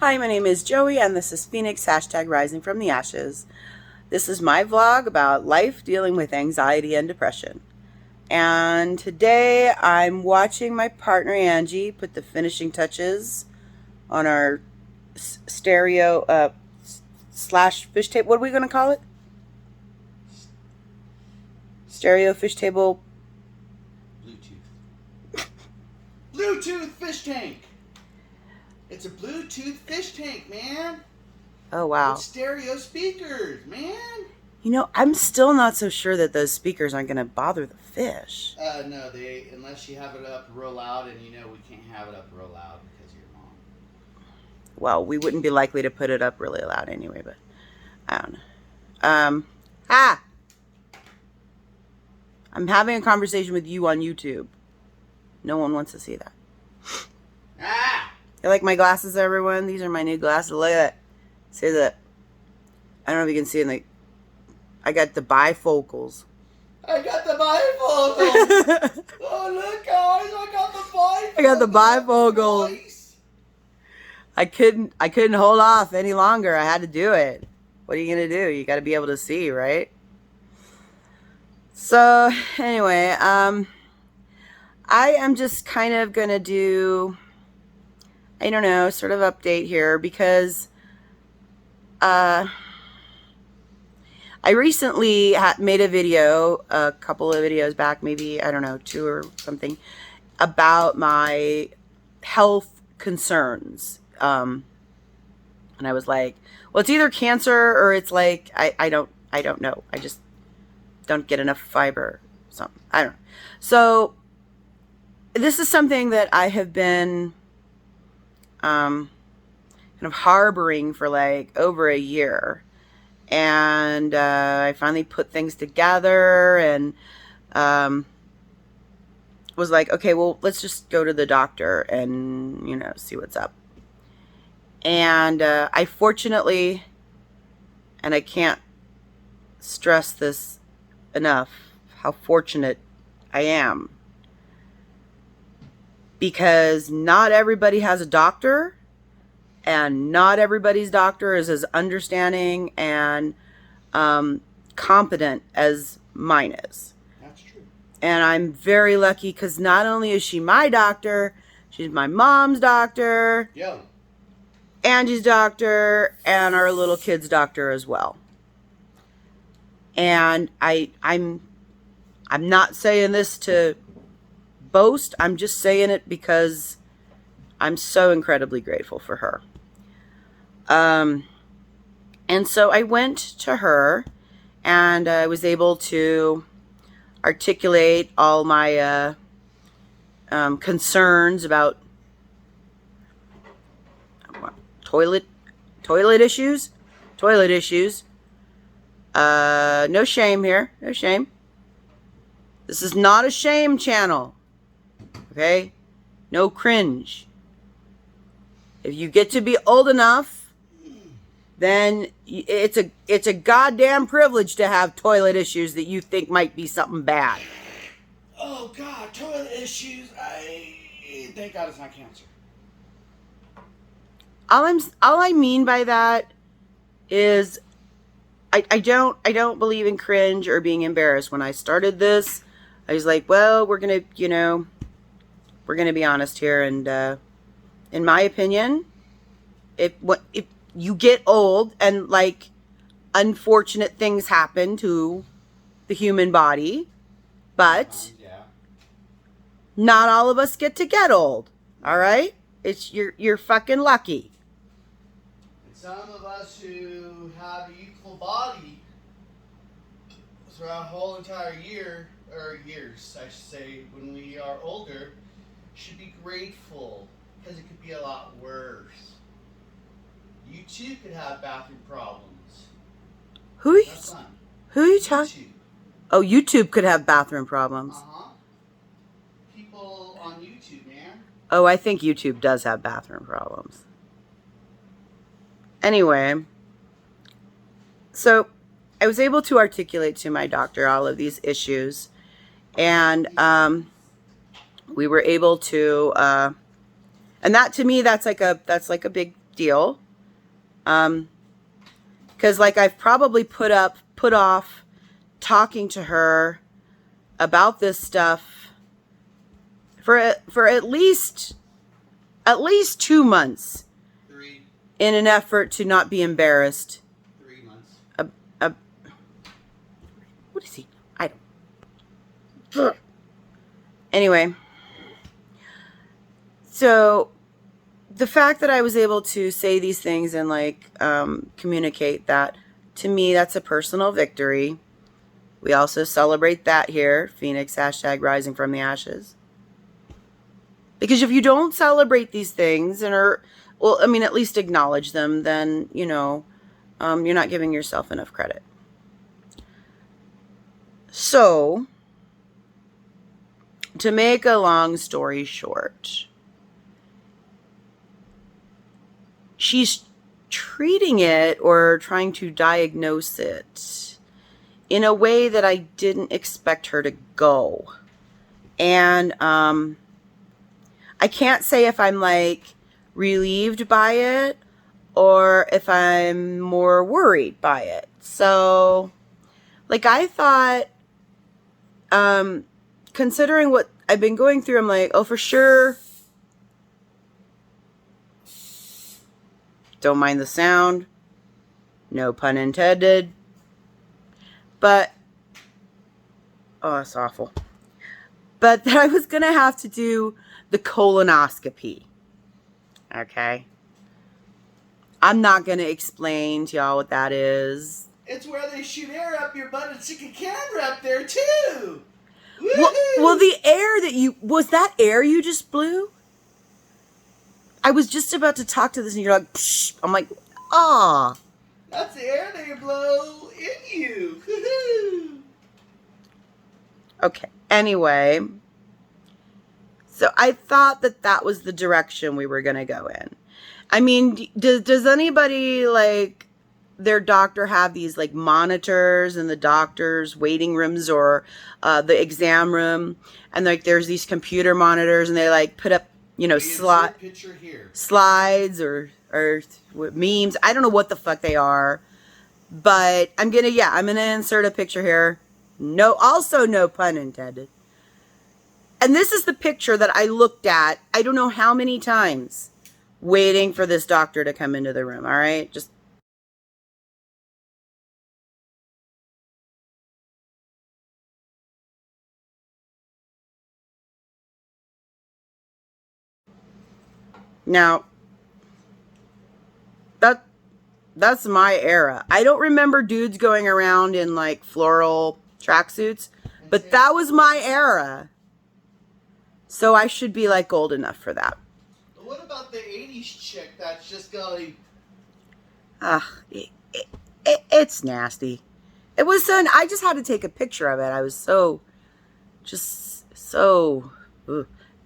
Hi, my name is Joey and this is Phoenix, #rising from the ashes. This is my vlog about life dealing with anxiety and depression. And today I'm watching my partner Angie put the finishing touches on our stereo slash fish table. What are we going to call it? Stereo fish table. Bluetooth fish tank. It's a Bluetooth fish tank, man. Oh, wow. With stereo speakers, man. You know, I'm still not so sure that those speakers aren't going to bother the fish. No, unless you have it up real loud, and you know we can't have it up real loud because of your mom. Well, we wouldn't be likely to put it up really loud anyway, but I don't know. I'm having a conversation with you on YouTube. No one wants to see that. You like my glasses, everyone? These are my new glasses. Look at that. See that? I don't know if you can see it. I got the bifocals. I got the bifocals. Oh, look, guys. I got the bifocals. I got the bifocals. Nice. I couldn't hold off any longer. I had to do it. What are you going to do? You got to be able to see, right? So, anyway, I am just kind of going to do, I don't know, sort of update here because I recently made a video, a couple of videos back, maybe, I don't know, 2 or something, about my health concerns. And I was like, well, it's either cancer or it's like, I don't know. I just don't get enough fiber or something. I don't know. So this is something that I have been kind of harboring for like over a year. And I finally put things together and was like, okay, well, let's just go to the doctor and, you know, see what's up. And I fortunately, and I can't stress this enough, how fortunate I am. Because not everybody has a doctor, and not everybody's doctor is as understanding and competent as mine is. That's true. And I'm very lucky because not only is she my doctor, she's my mom's doctor, Angie's doctor, and our little kid's doctor as well. And I'm not saying this to boast. I'm just saying it because I'm so incredibly grateful for her. And so I went to her and I was able to articulate all my concerns about toilet issues. No shame here. No shame. This is not a shame channel. Okay? No cringe. If you get to be old enough, then it's a goddamn privilege to have toilet issues that you think might be something bad. Oh God, toilet issues. Thank God it's not cancer. All I mean by that is I don't believe in cringe or being embarrassed. When I started this, I was like, well, we're gonna be honest here, and in my opinion, if you get old and like unfortunate things happen to the human body, but not all of us get to get old. All right, you're fucking lucky. And some of us who have a youthful body throughout a whole entire year, or years, I should say, when we are older, should be grateful because it could be a lot worse. You too could have bathroom problems. Who are you talking? Oh, YouTube could have bathroom problems. People on YouTube, man. Oh, I think YouTube does have bathroom problems. Anyway, so I was able to articulate to my doctor all of these issues, and we were able to, and that to me, that's like a big deal. Because like I've probably put off talking to her about this stuff for at least 2 months. 3. In an effort to not be embarrassed. 3 months. What is he? I don't. Anyway, so the fact that I was able to say these things and like communicate that, to me, that's a personal victory. We also celebrate that here, Phoenix #rising from the ashes. Because if you don't celebrate these things and at least acknowledge them, then, you're not giving yourself enough credit. So, to make a long story short, she's treating it or trying to diagnose it in a way that I didn't expect her to go. And I can't say if I'm like relieved by it or if I'm more worried by it. So, like, I thought, considering what I've been going through, I'm like, oh, for sure. Don't mind the sound. No pun intended. But, oh, that's awful. But that I was going to have to do the colonoscopy. Okay? I'm not going to explain to y'all what that is. It's where they shoot air up your butt and stick a camera up there, too. Well, the air that was that air you just blew? I was just about to talk to this and you're like, psh. I'm like, ah. That's the air they blow in you. Okay. Anyway. So I thought that was the direction we were going to go in. I mean, does anybody, like, their doctor have these, like, monitors in the doctor's waiting rooms or the exam room? And, like, there's these computer monitors and they, like, put up, slides or memes. I don't know what the fuck they are. But I'm going to insert a picture here. Also no pun intended. And this is the picture that I looked at, I don't know how many times, waiting for this doctor to come into the room, all right? Just. Now, that's my era. I don't remember dudes going around in, like, floral tracksuits, but that was my era. So I should be, like, old enough for that. What about the 80s chick that's just going... It's nasty. It was I just had to take a picture of it. I was so...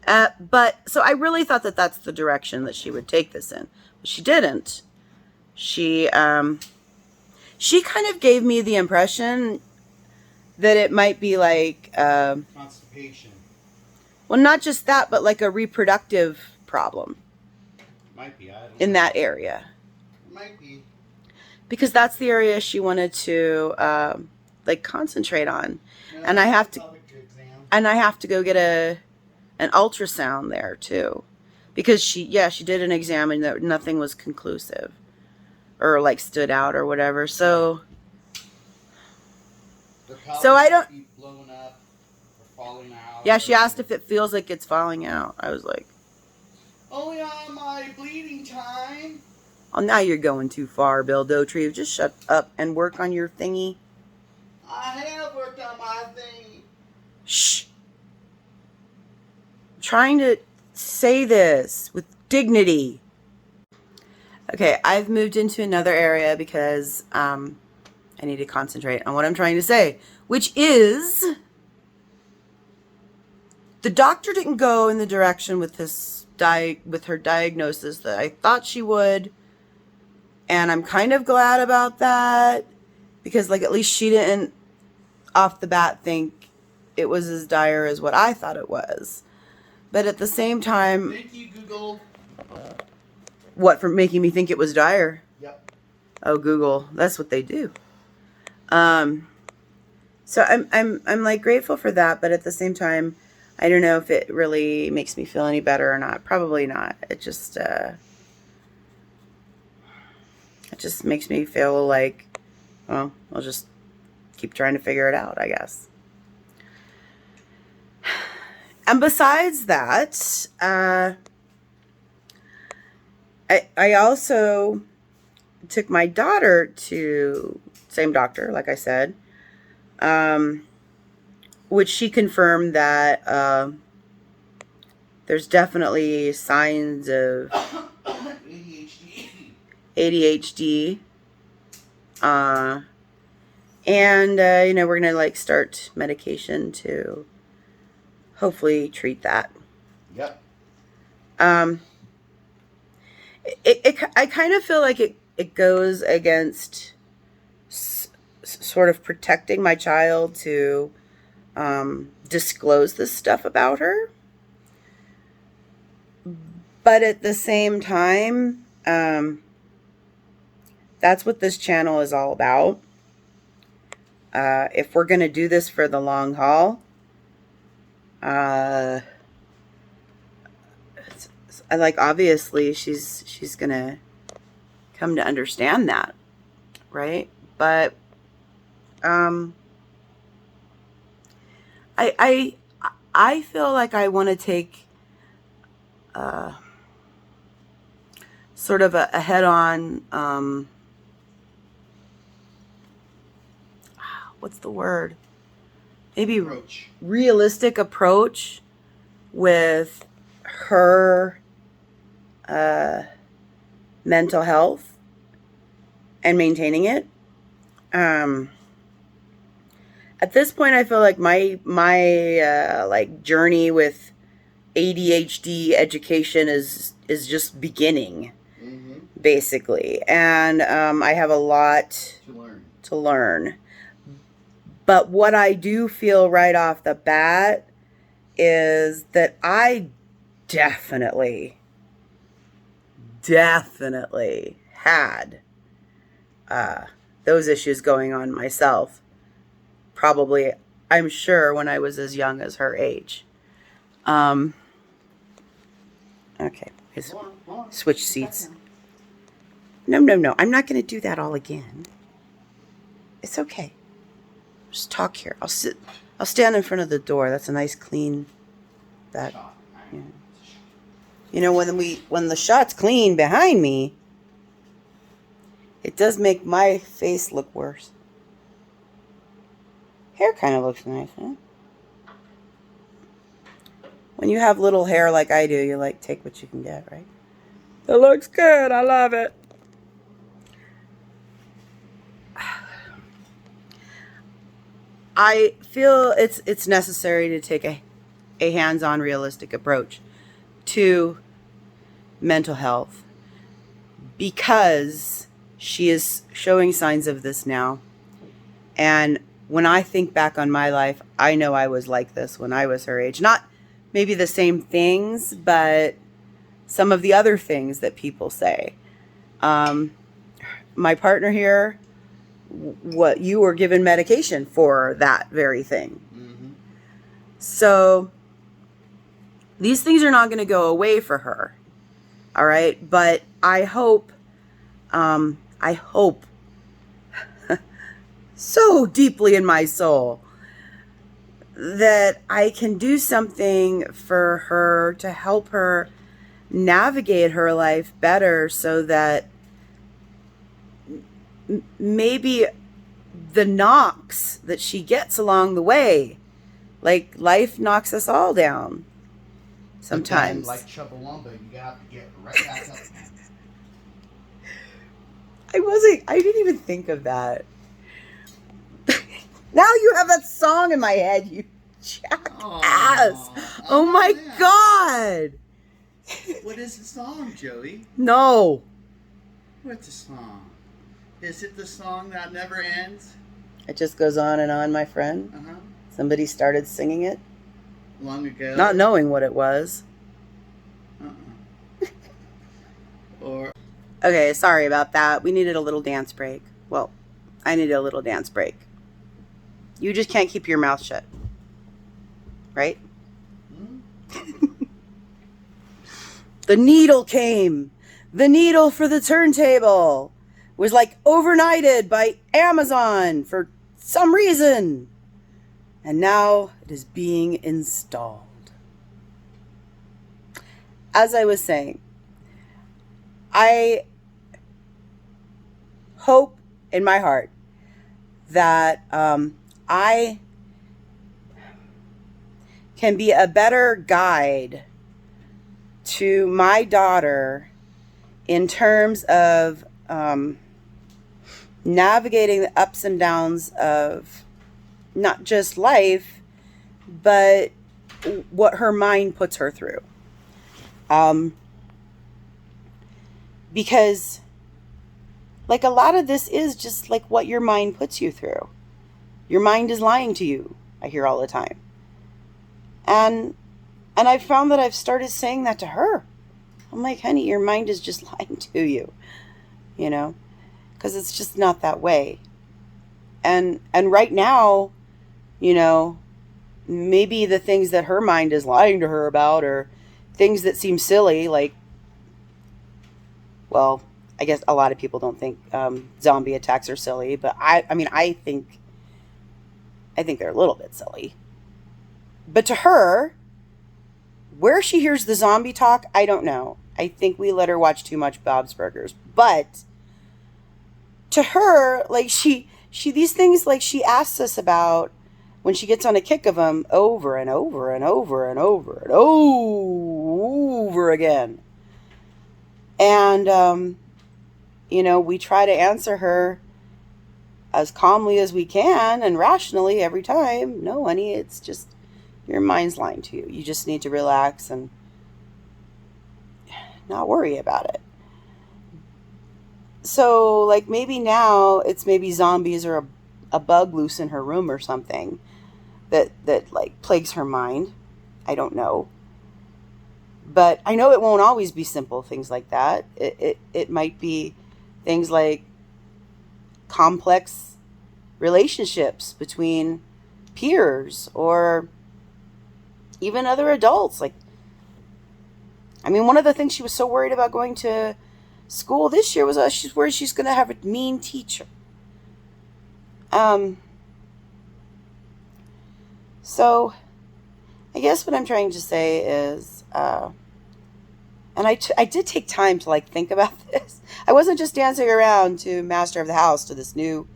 But, so I really thought that that's the direction that she would take this in. But she didn't. She kind of gave me the impression that it might be like... constipation. Well, not just that, but like a reproductive problem. Might be, I don't know. In that area. Might be. Because that's the area she wanted to, like, concentrate on. Yeah, and I have to go get an ultrasound there, too. Because she did an exam and nothing was conclusive. Or, like, stood out or whatever. So I don't... Be blown up or falling out. Yeah, she asked if it feels like it's falling out. I was like... Only on my bleeding time. Oh, now you're going too far, Bill Dotree. Just shut up and work on your thingy. I have worked on my thing. Shh. I'm trying to say this with dignity. Okay, I've moved into another area because I need to concentrate on what I'm trying to say, which is the doctor didn't go in the direction with her diagnosis that I thought she would. And I'm kind of glad about that because, like, at least she didn't off the bat think it was as dire as what I thought it was. But at the same time... Thank you, Google. What, for making me think it was dire? Yep. Oh, Google. That's what they do. So I'm like grateful for that, but at the same time, I don't know if it really makes me feel any better or not. Probably not. It just makes me feel like, well, I'll just keep trying to figure it out, I guess. And besides that, I also took my daughter to same doctor, like I said, which she confirmed that there's definitely signs of ADHD. And we're gonna like start medication to hopefully treat that. Yep. I kind of feel like it goes against sort of protecting my child to disclose this stuff about her. But at the same time, that's what this channel is all about. If we're going to do this for the long haul, like obviously she's going to come to understand that, right? But I feel like I want to take sort of a head-on, what's the word? Maybe Approach. Realistic approach with her mental health and maintaining it. At this point, I feel like my like journey with ADHD education is just beginning, basically, and I have a lot to learn. But what I do feel right off the bat is that I definitely had those issues going on myself. Probably, I'm sure, when I was as young as her age. Okay, switch seats. No, I'm not going to do that all again. It's okay. Just talk here. I'll stand in front of the door. That's a nice clean back. Yeah. You know, when the shot's clean behind me, it does make my face look worse. Hair kind of looks nice, huh? When you have little hair like I do, you like take what you can get, right? It looks good. I love it. I feel it's necessary to take a hands-on, realistic approach to mental health because she is showing signs of this now. And when I think back on my life, I know I was like this when I was her age. Not maybe the same things, but some of the other things that people say. My partner here, what you were given medication for that very thing. So these things are not going to go away for her. All right. But I hope so deeply in my soul that I can do something for her to help her navigate her life better so that maybe the knocks that she gets along the way, like life knocks us all down sometimes. Like Chubbawamba, you have to get right back up again. I didn't even think of that. Now you have that song in my head, you jackass. Oh my God. What is the song, Joey? No. What's the song? Is it the song that never ends? It just goes on and on, my friend. Somebody started singing it. Long ago. Not knowing what it was. Or Okay, sorry about that. We needed a little dance break. Well, I needed a little dance break. You just can't keep your mouth shut, right? The needle came. The needle for the turntable was like overnighted by Amazon for some reason. And now it is being installed. As I was saying, I hope in my heart that I can be a better guide to my daughter in terms of navigating the ups and downs of not just life, but what her mind puts her through. Because like a lot of this is just like what your mind puts you through. Your mind is lying to you, I hear all the time. And I've found that I've started saying that to her. I'm like, honey, your mind is just lying to you, you know, because it's just not that way. And right now, you know, maybe the things that her mind is lying to her about are things that seem silly, like, well, I guess a lot of people don't think zombie attacks are silly, but I mean, I think they're a little bit silly. But to her, where she hears the zombie talk, I don't know. I think we let her watch too much Bob's Burgers. But to her, like she these things like she asks us about when she gets on a kick of them over and over and over and over and over again. And you know, we try to answer her as calmly as we can and rationally every time. No, honey, it's just your mind's lying to you. You just need to relax and not worry about it. So, like, maybe now it's maybe zombies or a bug loose in her room or something that like plagues her mind. I don't know. But I know it won't always be simple things like that. It might be things like complex relationships between peers or even other adults. Like, I mean, one of the things she was so worried about going to school this year was she's worried she's going to have a mean teacher. So I guess what I'm trying to say is, and I did take time to like think about this. I wasn't just dancing around to Master of the House to this new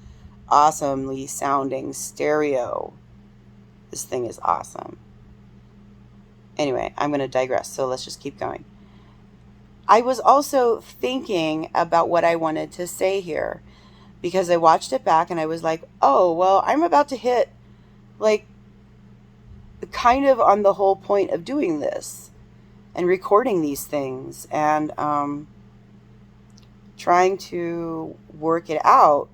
awesomely sounding stereo. This thing is awesome. Anyway, I'm going to digress, so let's just keep going. I was also thinking about what I wanted to say here because I watched it back and I was like, oh, well, I'm about to hit like kind of on the whole point of doing this and recording these things and trying to work it out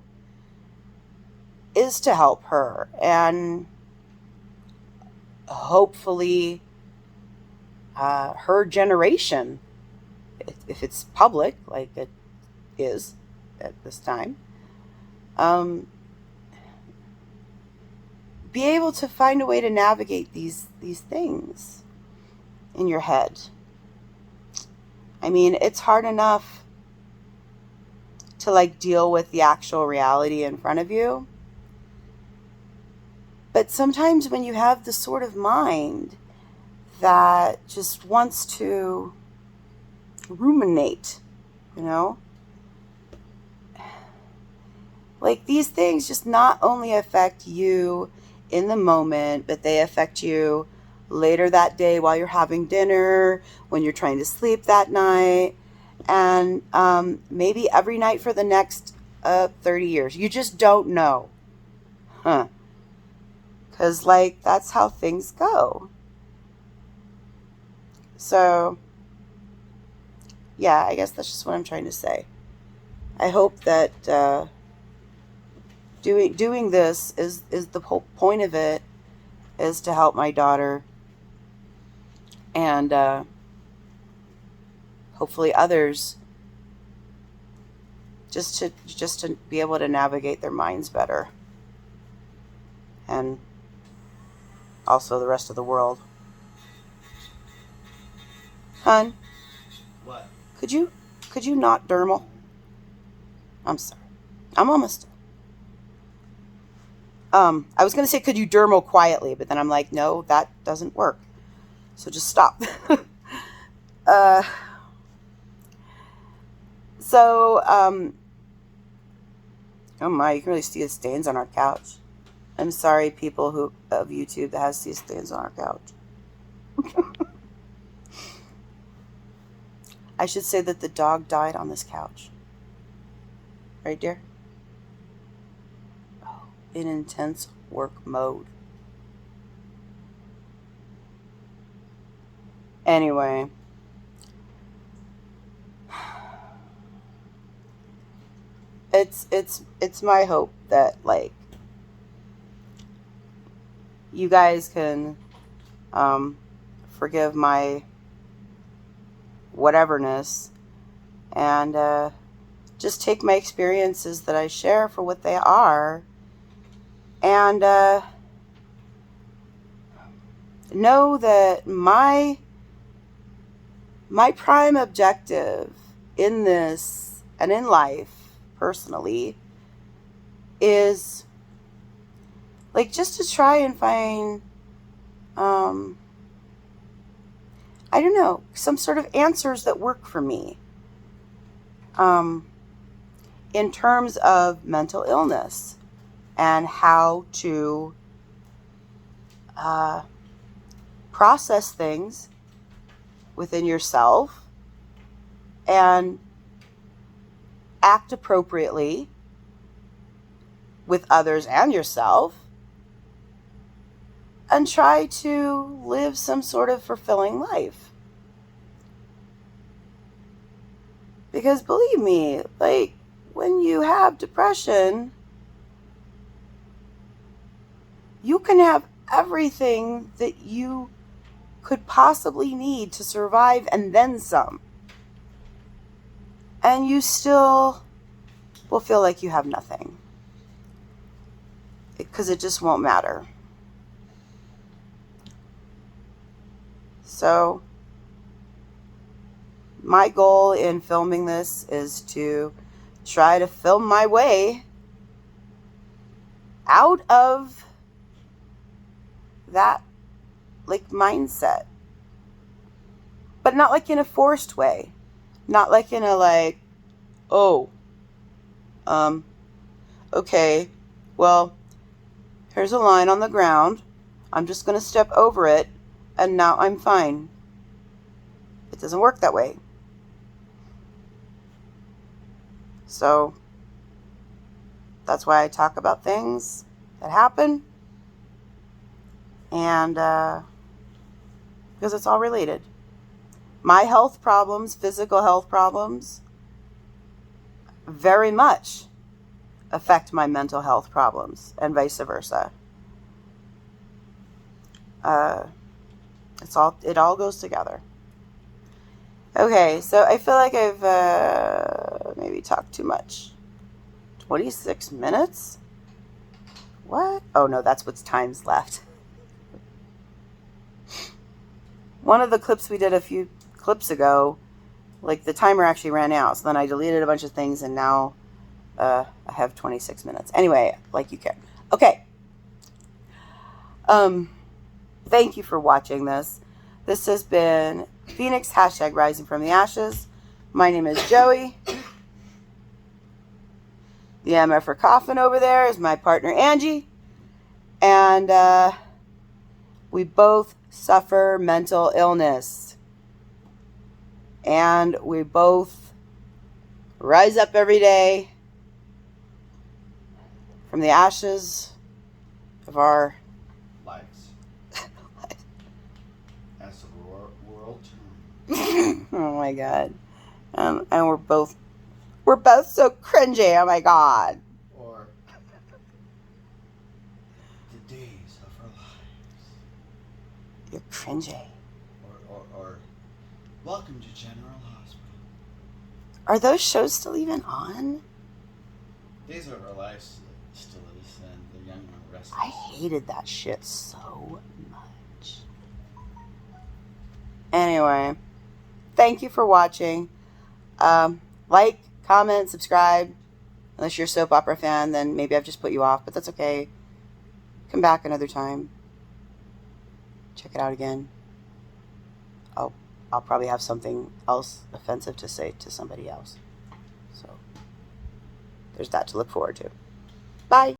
is to help her and hopefully her generation, if it's public like it is at this time, be able to find a way to navigate these things in your head. I mean, it's hard enough to like deal with the actual reality in front of you. But sometimes when you have the sort of mind that just wants to ruminate, you know, like these things just not only affect you in the moment, but they affect you later that day while you're having dinner, when you're trying to sleep that night, and maybe every night for the next 30 years. You just don't know. Because, like, that's how things go. So, yeah, I guess that's just what I'm trying to say. I hope that doing this is the whole point of it, is to help my daughter and hopefully others just to be able to navigate their minds better, and also the rest of the world. Hun, What? could you not dermal? I'm sorry. I'm almost. I was gonna say, could you dermal quietly, but then I'm like, no, that doesn't work. So just stop. uh, so, oh my, you can really see the stains on our couch. I'm sorry, people of YouTube that has these stains on our couch. I should say that the dog died on this couch. Right, dear? Oh, in intense work mode. Anyway. It's my hope that, like, you guys can forgive my whateverness, and just take my experiences that I share for what they are, and know that my prime objective in this and in life personally is, like, just to try and find I don't know, some sort of answers that work for me in terms of mental illness and how to process things within yourself and act appropriately with others and yourself, and try to live some sort of fulfilling life. Because believe me, like, when you have depression, you can have everything that you could possibly need to survive and then some. And you still will feel like you have nothing. Because it just won't matter. So, my goal in filming this is to try to film my way out of that, like, mindset. But not like in a forced way. Not like in a, like, oh, okay, well, here's a line on the ground. I'm just going to step over it, and now I'm fine. It doesn't work that way. So, that's why I talk about things that happen, and because it's all related. My health problems, physical health problems, very much affect my mental health problems, and vice versa. It all goes together. Okay, so I feel like I've maybe talked too much. 26 minutes? What? Oh no, that's what's time's left. One of the clips we did a few clips ago, like, the timer actually ran out, so then I deleted a bunch of things, and now I have 26 minutes. Anyway, like you care. Okay. Thank you for watching this. This has been Phoenix, #Rising from the Ashes. My name is Joey. The MF coffin over there is my partner Angie. And we both suffer mental illness. And we both rise up every day from the ashes of our lives. As the world turns. Oh my god. And we're both so cringy. Oh my god. Or the days of our lives. You're cringy. Or welcome to General Hospital. Are those shows still even on? Days of Our Lives still is, and The Young and the Restless. I hated that shit so much. Anyway, thank you for watching. Like, comment, subscribe. Unless you're a soap opera fan, then maybe I've just put you off, but that's okay. Come back another time. Check it out again. I'll probably have something else offensive to say to somebody else. So there's that to look forward to. Bye.